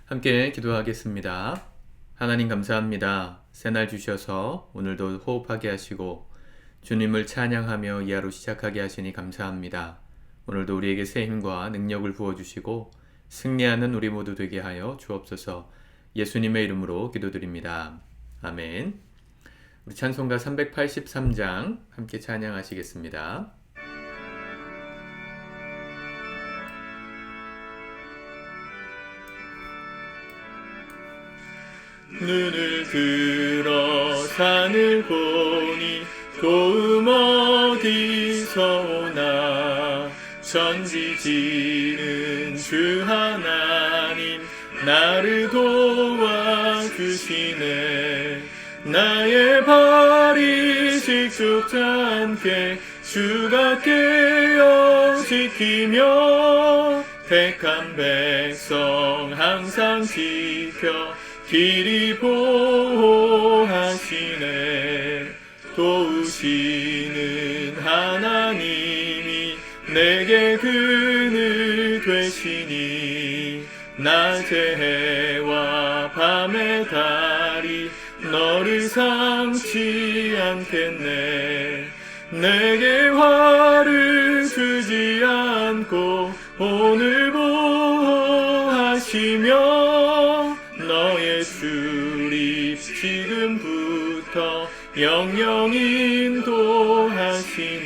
함께 기도하겠습니다. 하나님 감사합니다. 새날 주셔서 오늘도 호흡하게 하시고 주님을 찬양하며 이 하루 시작하게 하시니 감사합니다. 오늘도 우리에게 새 힘과 능력을 부어주시고 승리하는 우리 모두 되게 하여 주옵소서. 예수님의 이름으로 기도드립니다. 아멘. 우리 찬송가 383장 함께 찬양하시겠습니다. 눈을 들어 산을 보니 도움 어디서 오나. 천지지는 주 하나님 나를 도와주시네. 나의 발이 식죽지 않게 주가 깨어 지키며 택한 백성 항상 지켜 길이 보호하시네. 도우시는 하나님이 내게 그늘 되시니 낮의 해와 밤의 달이 너를 삼지 않겠네. 내게 화를 주지 않고 오늘 보호하시며 너의 출입 지금부터 영영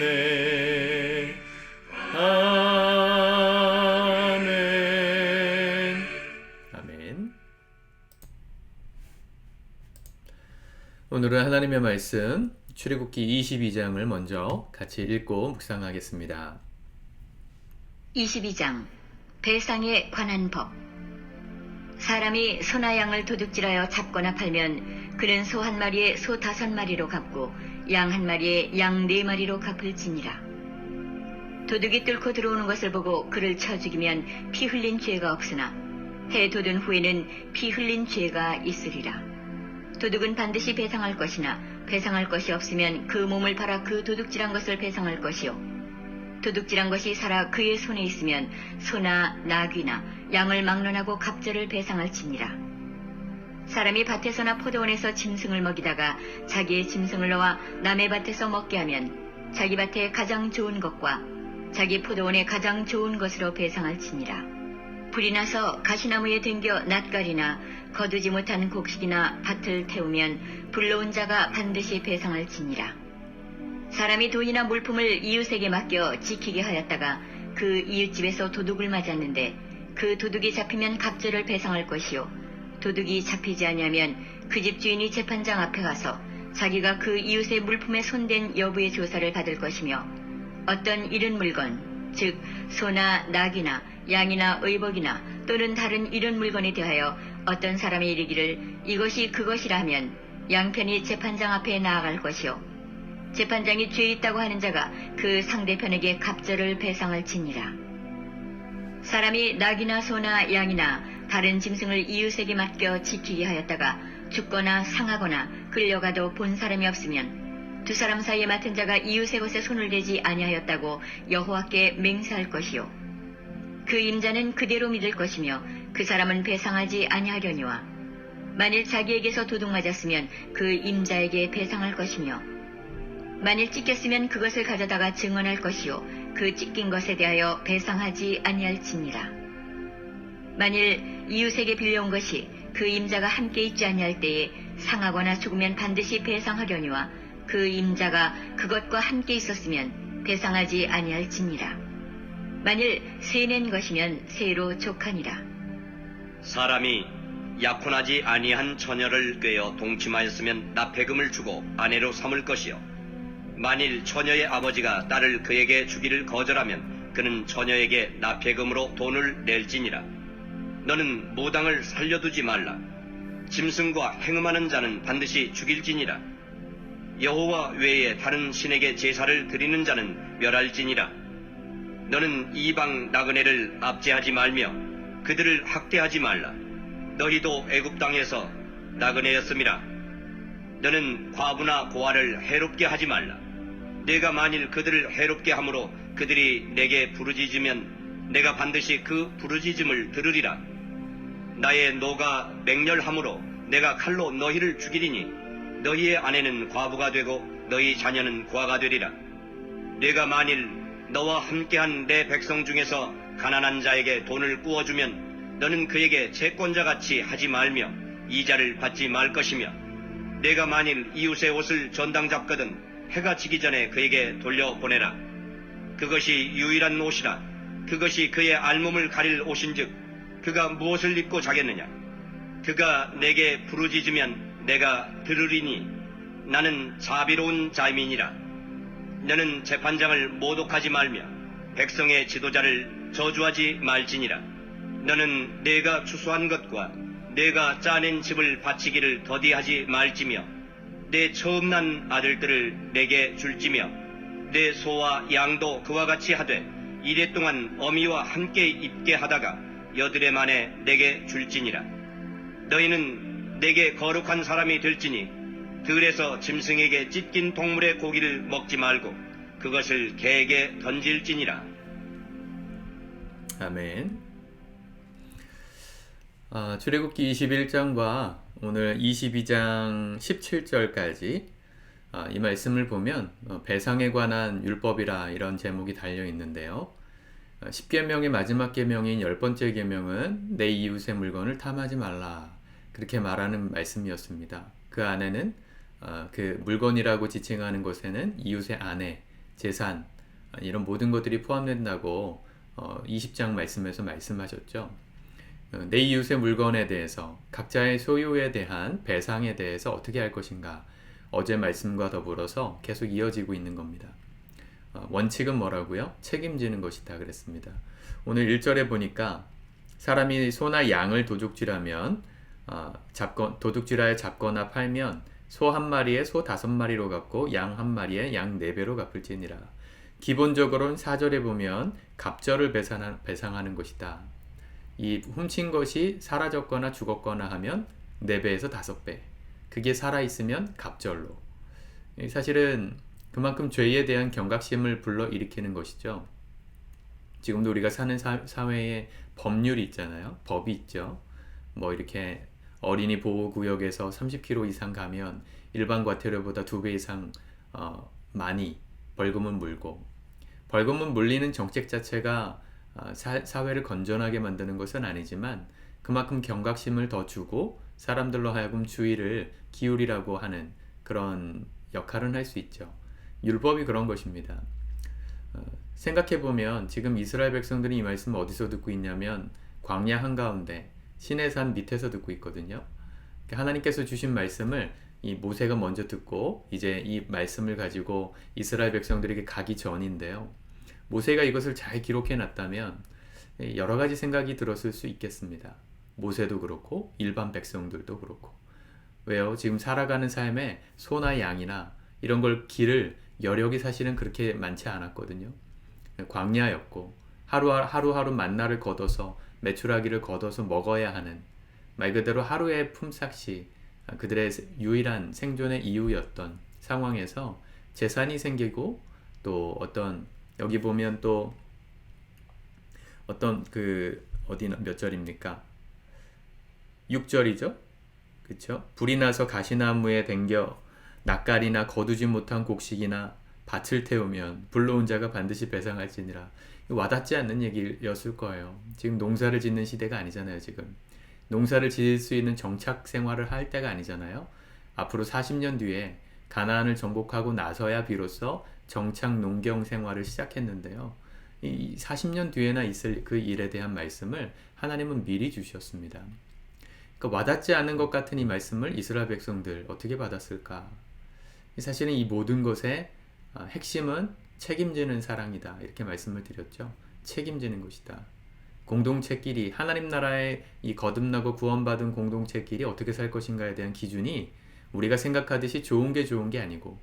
인도하시네. 아멘. 아멘. 오늘은 하나님의 말씀 출애굽기 22장을 먼저 같이 읽고 묵상하겠습니다. 22장 배상에 관한 법. 사람이 소나 양을 도둑질하여 잡거나 팔면 그는 소 한 마리에 소 5마리로 갚고 양 한 마리에 양 4마리로 갚을지니라. 도둑이 뚫고 들어오는 것을 보고 그를 쳐 죽이면 피 흘린 죄가 없으나 해 돋은 후에는 피 흘린 죄가 있으리라. 도둑은 반드시 배상할 것이나 배상할 것이 없으면 그 몸을 팔아 그 도둑질한 것을 배상할 것이요. 도둑질한 것이 살아 그의 손에 있으면 소나 나귀나 양을 막론하고 갑절을 배상할지니라. 사람이 밭에서나 포도원에서 짐승을 먹이다가 자기의 짐승을 놓아 남의 밭에서 먹게 하면 자기 밭에 가장 좋은 것과 자기 포도원에 가장 좋은 것으로 배상할지니라. 불이 나서 가시나무에 댕겨 낫갈이나 거두지 못한 곡식이나 밭을 태우면 불러온 자가 반드시 배상할지니라. 사람이 돈이나 물품을 이웃에게 맡겨 지키게 하였다가 그 이웃집에서 도둑을 맞았는데 그 도둑이 잡히면 갑절을 배상할 것이요. 도둑이 잡히지 아니하면 그 집 주인이 재판장 앞에 가서 자기가 그 이웃의 물품에 손댄 여부의 조사를 받을 것이며 어떤 잃은 물건, 즉 소나 낙이나 양이나 의복이나 또는 다른 잃은 물건에 대하여 어떤 사람이 이르기를 이것이 그것이라 하면 양편이 재판장 앞에 나아갈 것이요. 재판장이 죄 있다고 하는 자가 그 상대편에게 갑절을 배상할지니라. 사람이 낙이나 소나 양이나 다른 짐승을 이웃에게 맡겨 지키게 하였다가 죽거나 상하거나 끌려가도 본 사람이 없으면 두 사람 사이에 맡은 자가 이웃의 것에 손을 대지 아니하였다고 여호와께 맹세할 것이요. 그 임자는 그대로 믿을 것이며 그 사람은 배상하지 아니하려니와 만일 자기에게서 도둑 맞았으면 그 임자에게 배상할 것이며 만일 찢겼으면 그것을 가져다가 증언할 것이요 그 찢긴 것에 대하여 배상하지 아니할지니라. 만일 이웃에게 빌려온 것이 그 임자가 함께 있지 아니할 때에 상하거나 죽으면 반드시 배상하려니와 그 임자가 그것과 함께 있었으면 배상하지 아니할지니라. 만일 세낸 것이면 세로 족하니라. 사람이 약혼하지 아니한 처녀를 꿰어 동침하였으면 납폐금을 주고 아내로 삼을 것이요. 만일 처녀의 아버지가 딸을 그에게 주기를 거절하면 그는 처녀에게 납폐금으로 돈을 낼지니라. 너는 무당을 살려두지 말라. 짐승과 행음하는 자는 반드시 죽일지니라. 여호와 외에 다른 신에게 제사를 드리는 자는 멸할지니라. 너는 이방 나그네를 압제하지 말며 그들을 학대하지 말라. 너희도 애굽 땅에서 나그네였음이라. 너는 과부나 고아를 해롭게 하지 말라. 내가 만일 그들을 해롭게 함으로 그들이 내게 부르짖으면 내가 반드시 그 부르짖음을 들으리라. 나의 노가 맹렬함으로 내가 칼로 너희를 죽이리니 너희의 아내는 과부가 되고 너희 자녀는 고아가 되리라. 내가 만일 너와 함께한 내 백성 중에서 가난한 자에게 돈을 꾸어주면 너는 그에게 채권자같이 하지 말며 이자를 받지 말 것이며 내가 만일 이웃의 옷을 전당 잡거든 해가 지기 전에 그에게 돌려보내라. 그것이 유일한 옷이라. 그것이 그의 알몸을 가릴 옷인즉 그가 무엇을 입고 자겠느냐. 그가 내게 부르짖으면 내가 들으리니 나는 자비로운 자민이라. 너는 재판장을 모독하지 말며 백성의 지도자를 저주하지 말지니라. 너는 내가 추수한 것과 내가 짜낸 집을 바치기를 더디하지 말지며 내 처음 난 아들들을 내게 줄지며 내 소와 양도 그와 같이 하되 이래 동안 어미와 함께 입게 하다가 여드레 만에 내게 줄지니라. 너희는 내게 거룩한 사람이 될지니 들에서 짐승에게 찢긴 동물의 고기를 먹지 말고 그것을 개에게 던질지니라. 아멘. 출애굽기 21장과 오늘 22장 17절까지 이 말씀을 보면 배상에 관한 율법이라 이런 제목이 달려 있는데요. 10계명의 마지막 계명인 10번째 계명은 내 이웃의 물건을 탐하지 말라, 그렇게 말하는 말씀이었습니다. 그 안에는 그 물건이라고 지칭하는 것에는 이웃의 아내, 재산, 이런 모든 것들이 포함된다고 20장 말씀에서 말씀하셨죠. 내 이웃의 물건에 대해서, 각자의 소유에 대한 배상에 대해서 어떻게 할 것인가, 어제 말씀과 더불어서 계속 이어지고 있는 겁니다. 원칙은 뭐라고요? 책임지는 것이다 그랬습니다. 오늘 1절에 보니까 사람이 소나 양을 도둑질하면 도둑질하여 잡거나 팔면 소 한 마리에 소 5마리로 갚고 양 한 마리에 양 4배로 갚을지니라. 기본적으로는 4절에 보면 갑절을 배상하는 것이다. 이 훔친 것이 사라졌거나 죽었거나 하면 4배에서 5배, 그게 살아있으면 갑절로. 사실은 그만큼 죄에 대한 경각심을 불러일으키는 것이죠. 지금도 우리가 사는 사회에 법률이 있잖아요. 법이 있죠. 뭐 이렇게 어린이 보호구역에서 30km 이상 가면 일반 과태료보다 2배 이상 많이 벌금은 물고, 벌금은 물리는 정책 자체가 사회를 건전하게 만드는 것은 아니지만 그만큼 경각심을 더 주고 사람들로 하여금 주의를 기울이라고 하는 그런 역할은 할 수 있죠. 율법이 그런 것입니다. 생각해보면 지금 이스라엘 백성들이 이 말씀을 어디서 듣고 있냐면 광야 한가운데 시내산 밑에서 듣고 있거든요. 하나님께서 주신 말씀을 이 모세가 먼저 듣고 이제 이 말씀을 가지고 이스라엘 백성들에게 가기 전인데요. 모세가 이것을 잘 기록해 놨다면 여러 가지 생각이 들었을 수 있겠습니다. 모세도 그렇고 일반 백성들도 그렇고. 왜요? 지금 살아가는 삶에 소나 양이나 이런 걸 기를 여력이 사실은 그렇게 많지 않았거든요. 광야였고 하루하루 만나를 걷어서 메추라기를 걷어서 먹어야 하는, 말 그대로 하루의 품삯이 그들의 유일한 생존의 이유였던 상황에서 재산이 생기고, 또 어떤 여기 보면 또 어떤 어디 몇 절입니까? 6절이죠. 그렇죠? 불이 나서 가시나무에 댕겨 낯가리나 거두지 못한 곡식이나 밭을 태우면 불러온 자가 반드시 배상할지니라. 와닿지 않는 얘기였을 거예요. 지금 농사를 짓는 시대가 아니잖아요. 지금 농사를 지을 수 있는 정착 생활을 할 때가 아니잖아요. 앞으로 40년 뒤에 가나안을 정복하고 나서야 비로소 정착 농경 생활을 시작했는데요. 이 40년 뒤에나 있을 그 일에 대한 말씀을 하나님은 미리 주셨습니다. 그러니까 와닿지 않는 것 같은 이 말씀을 이스라엘 백성들 어떻게 받았을까? 사실은 이 모든 것의 핵심은 책임지는 사랑이다, 이렇게 말씀을 드렸죠. 책임지는 것이다. 공동체끼리, 하나님 나라의 이 거듭나고 구원받은 공동체끼리 어떻게 살 것인가에 대한 기준이 우리가 생각하듯이 좋은 게 아니고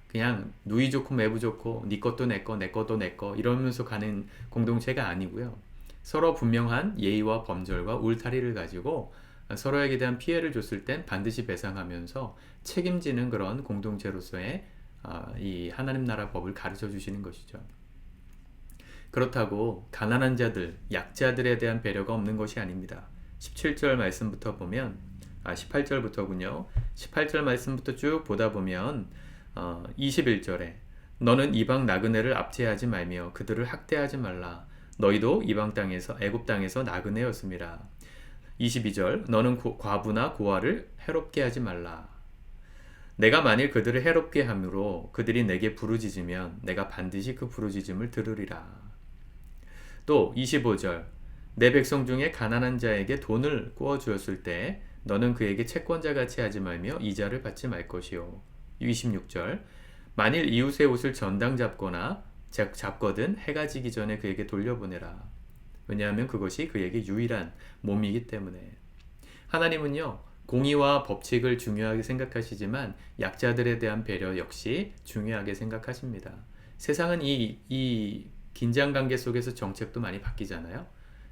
그냥 누이 좋고 매부 좋고 네 것도 내 거, 내 것도 내 거 이러면서 가는 공동체가 아니고요. 서로 분명한 예의와 범절과 울타리를 가지고 서로에게 대한 피해를 줬을 땐 반드시 배상하면서 책임지는 그런 공동체로서의 이 하나님 나라 법을 가르쳐 주시는 것이죠. 그렇다고 가난한 자들, 약자들에 대한 배려가 없는 것이 아닙니다. 17절 말씀부터 보면 18절부터군요. 18절 말씀부터 쭉 보다 보면 21절에 너는 이방 나그네를 압제하지 말며 그들을 학대하지 말라. 너희도 이방 땅에서 애굽 땅에서 나그네였습니다. 22절 너는 과부나 고아를 해롭게 하지 말라. 내가 만일 그들을 해롭게 함으로 그들이 내게 부르짖으면 내가 반드시 그 부르짖음을 들으리라. 또 25절 내 백성 중에 가난한 자에게 돈을 꾸어 주었을 때 너는 그에게 채권자 같이 하지 말며 이자를 받지 말 것이요. 26절 만일 이웃의 옷을 전당 잡거나 잡거든 해가 지기 전에 그에게 돌려보내라. 왜냐하면 그것이 그에게 유일한 몸이기 때문에. 하나님은요 공의와 법칙을 중요하게 생각하시지만 약자들에 대한 배려 역시 중요하게 생각하십니다. 세상은 이 긴장관계 속에서 정책도 많이 바뀌잖아요.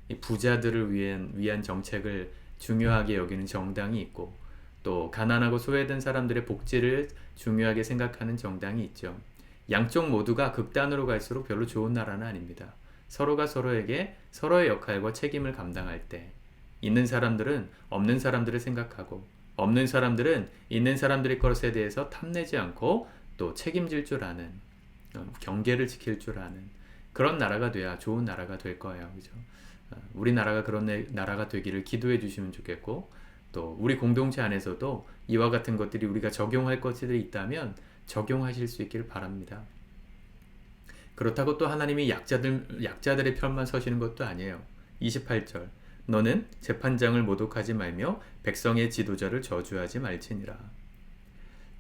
이 부자들을 위한 정책을 중요하게 여기는 정당이 있고 또 가난하고 소외된 사람들의 복지를 중요하게 생각하는 정당이 있죠. 양쪽 모두가 극단으로 갈수록 별로 좋은 나라는 아닙니다. 서로가 서로에게 서로의 역할과 책임을 감당할 때 있는 사람들은 없는 사람들을 생각하고 없는 사람들은 있는 사람들의 것에 대해서 탐내지 않고 또 책임질 줄 아는 경계를 지킬 줄 아는 그런 나라가 돼야 좋은 나라가 될 거예요. 그죠? 우리나라가 그런 나라가 되기를 기도해 주시면 좋겠고 또 우리 공동체 안에서도 이와 같은 것들이 우리가 적용할 것들이 있다면 적용하실 수 있기를 바랍니다. 그렇다고 또 하나님이 약자들의 편만 서시는 것도 아니에요. 28절 너는 재판장을 모독하지 말며 백성의 지도자를 저주하지 말지니라.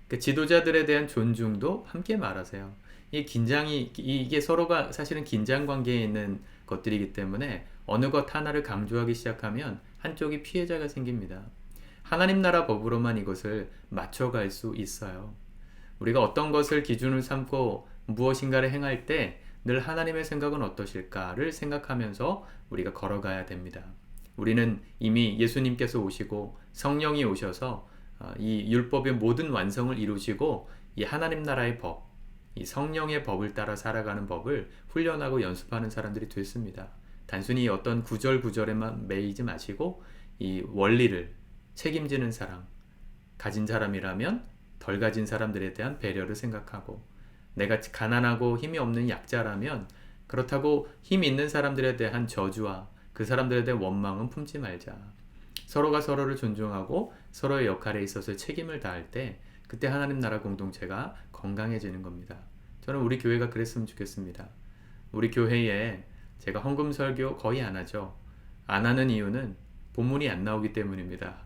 그 지도자들에 대한 존중도 함께 말하세요. 이게 서로가 사실은 긴장 관계에 있는 것들이기 때문에 어느 것 하나를 강조하기 시작하면 한쪽이 피해자가 생깁니다. 하나님 나라 법으로만 이것을 맞춰갈 수 있어요. 우리가 어떤 것을 기준을 삼고 무엇인가를 행할 때 늘 하나님의 생각은 어떠실까를 생각하면서 우리가 걸어가야 됩니다. 우리는 이미 예수님께서 오시고 성령이 오셔서 이 율법의 모든 완성을 이루시고 이 하나님 나라의 법, 이 성령의 법을 따라 살아가는 법을 훈련하고 연습하는 사람들이 됐습니다. 단순히 어떤 구절에만 매이지 마시고 이 원리를 책임지는 사람, 가진 사람이라면 덜 가진 사람들에 대한 배려를 생각하고 내가 가난하고 힘이 없는 약자라면 그렇다고 힘 있는 사람들에 대한 저주와 그 사람들에 대한 원망은 품지 말자. 서로가 서로를 존중하고 서로의 역할에 있어서 책임을 다할 때 그때 하나님 나라 공동체가 건강해지는 겁니다. 저는 우리 교회가 그랬으면 좋겠습니다. 우리 교회에 제가 헌금 설교 거의 안 하죠. 안 하는 이유는 본문이 안 나오기 때문입니다.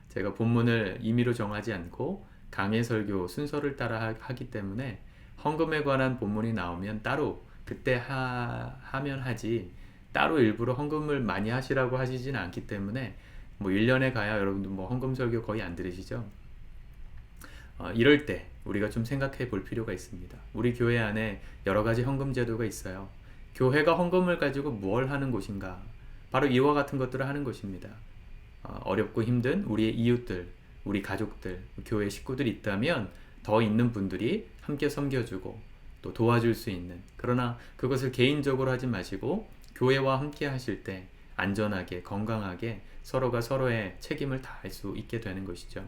제가 본문을 임의로 정하지 않고 강해 설교 순서를 따라 하기 때문에 헌금에 관한 본문이 나오면 따로 그때 하면 하지 따로 일부러 헌금을 많이 하시라고 하시진 않기 때문에 1년에 가야 여러분들 헌금 설교 거의 안 들으시죠? 이럴 때 우리가 좀 생각해 볼 필요가 있습니다. 우리 교회 안에 여러 가지 헌금 제도가 있어요. 교회가 헌금을 가지고 뭘 하는 곳인가? 바로 이와 같은 것들을 하는 것입니다. 어렵고 힘든 우리의 이웃들, 우리 가족들, 교회 식구들이 있다면 더 있는 분들이 함께 섬겨주고 또 도와줄 수 있는, 그러나 그것을 개인적으로 하지 마시고 교회와 함께 하실 때 안전하게 건강하게 서로가 서로의 책임을 다할 수 있게 되는 것이죠.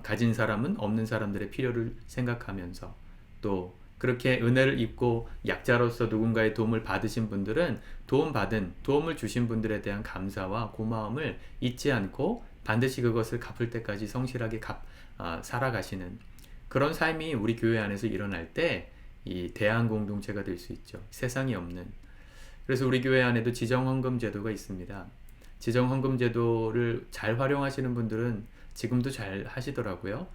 가진 사람은 없는 사람들의 필요를 생각하면서 또 그렇게 은혜를 입고 약자로서 누군가의 도움을 받으신 분들은 도움을 주신 분들에 대한 감사와 고마움을 잊지 않고 반드시 그것을 갚을 때까지 성실하게 살아가시는 그런 삶이 우리 교회 안에서 일어날 때 이 대한 공동체가 될 수 있죠. 세상이 없는. 그래서 우리 교회 안에도 지정헌금 제도가 있습니다. 지정헌금 제도를 잘 활용하시는 분들은 지금도 잘 하시더라고요.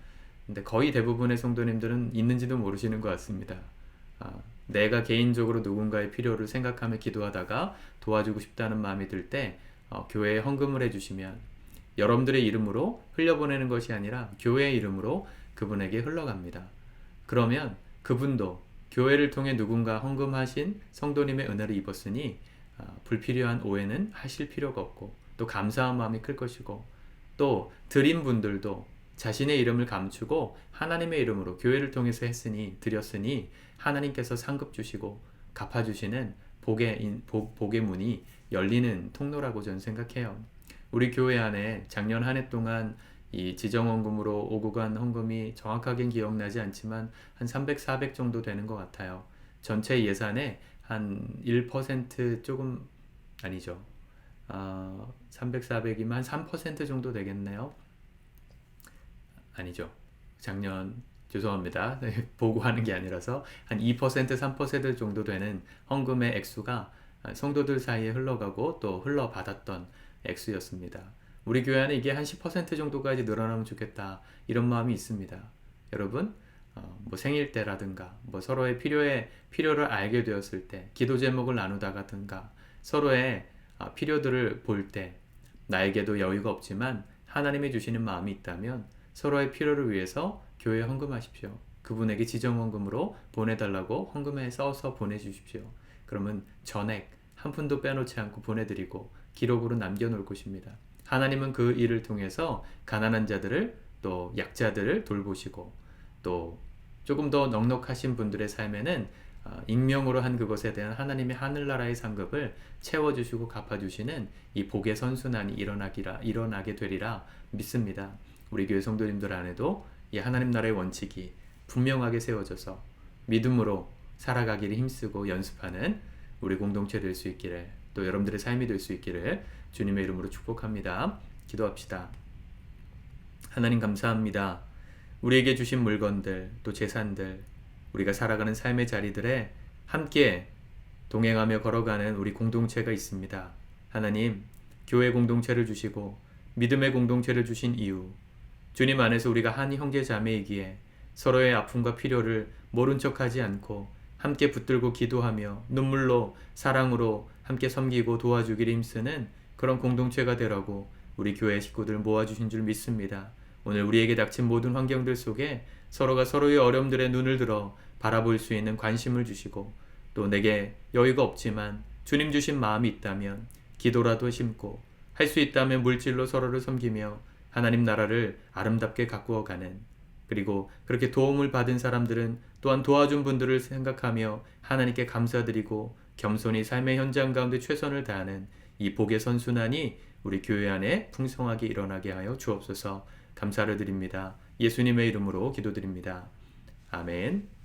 근데 거의 대부분의 성도님들은 있는지도 모르시는 것 같습니다. 내가 개인적으로 누군가의 필요를 생각하며 기도하다가 도와주고 싶다는 마음이 들 때 교회에 헌금을 해주시면 여러분들의 이름으로 흘려보내는 것이 아니라 교회의 이름으로 그분에게 흘러갑니다. 그러면 그분도 교회를 통해 누군가 헌금하신 성도님의 은혜를 입었으니 불필요한 오해는 하실 필요가 없고 또 감사한 마음이 클 것이고 또 드린 분들도 자신의 이름을 감추고 하나님의 이름으로 교회를 통해서 드렸으니 하나님께서 상급 주시고 갚아주시는 복의 문이 열리는 통로라고 저는 생각해요. 우리 교회 안에 작년 한 해 동안 이 지정헌금으로 오고 간 헌금이 정확하게는 기억나지 않지만 한 300, 400 정도 되는 것 같아요. 전체 예산의 한 1% 조금 아니죠. 300, 400이면 한 3% 정도 되겠네요. 아니죠. 작년 죄송합니다. 보고하는 게 아니라서 한 2%, 3% 정도 되는 헌금의 액수가 성도들 사이에 흘러가고 또 흘러받았던 액수였습니다. 우리 교회 안에 이게 한 10% 정도까지 늘어나면 좋겠다 이런 마음이 있습니다. 여러분 뭐 생일 때라든가 뭐 서로의 필요를 알게 되었을 때 기도 제목을 나누다가든가 서로의 필요들을 볼 때 나에게도 여유가 없지만 하나님이 주시는 마음이 있다면 서로의 필요를 위해서 교회에 헌금하십시오. 그분에게 지정헌금으로 보내달라고 헌금에 써서 보내주십시오. 그러면 전액 한 푼도 빼놓지 않고 보내드리고 기록으로 남겨놓을 것입니다. 하나님은 그 일을 통해서 가난한 자들을 또 약자들을 돌보시고 또 조금 더 넉넉하신 분들의 삶에는 익명으로 한 그것에 대한 하나님의 하늘나라의 상급을 채워주시고 갚아주시는 이 복의 선순환이 일어나게 되리라 믿습니다. 우리 교회 성도님들 안에도 이 하나님 나라의 원칙이 분명하게 세워져서 믿음으로 살아가기를 힘쓰고 연습하는 우리 공동체 될 수 있기를 또 여러분들의 삶이 될 수 있기를 주님의 이름으로 축복합니다. 기도합시다. 하나님 감사합니다. 우리에게 주신 물건들 또 재산들 우리가 살아가는 삶의 자리들에 함께 동행하며 걸어가는 우리 공동체가 있습니다. 하나님 교회 공동체를 주시고 믿음의 공동체를 주신 이유 주님 안에서 우리가 한 형제 자매이기에 서로의 아픔과 필요를 모른 척하지 않고 함께 붙들고 기도하며 눈물로 사랑으로 함께 섬기고 도와주기를 힘쓰는 그런 공동체가 되라고 우리 교회 식구들 모아주신 줄 믿습니다. 오늘 우리에게 닥친 모든 환경들 속에 서로가 서로의 어려움들에 눈을 들어 바라볼 수 있는 관심을 주시고 또 내게 여유가 없지만 주님 주신 마음이 있다면 기도라도 심고 할 수 있다면 물질로 서로를 섬기며 하나님 나라를 아름답게 가꾸어가는 그리고 그렇게 도움을 받은 사람들은 또한 도와준 분들을 생각하며 하나님께 감사드리고 겸손히 삶의 현장 가운데 최선을 다하는 이 복의 선순환이 우리 교회 안에 풍성하게 일어나게 하여 주옵소서. 감사를 드립니다. 예수님의 이름으로 기도드립니다. 아멘.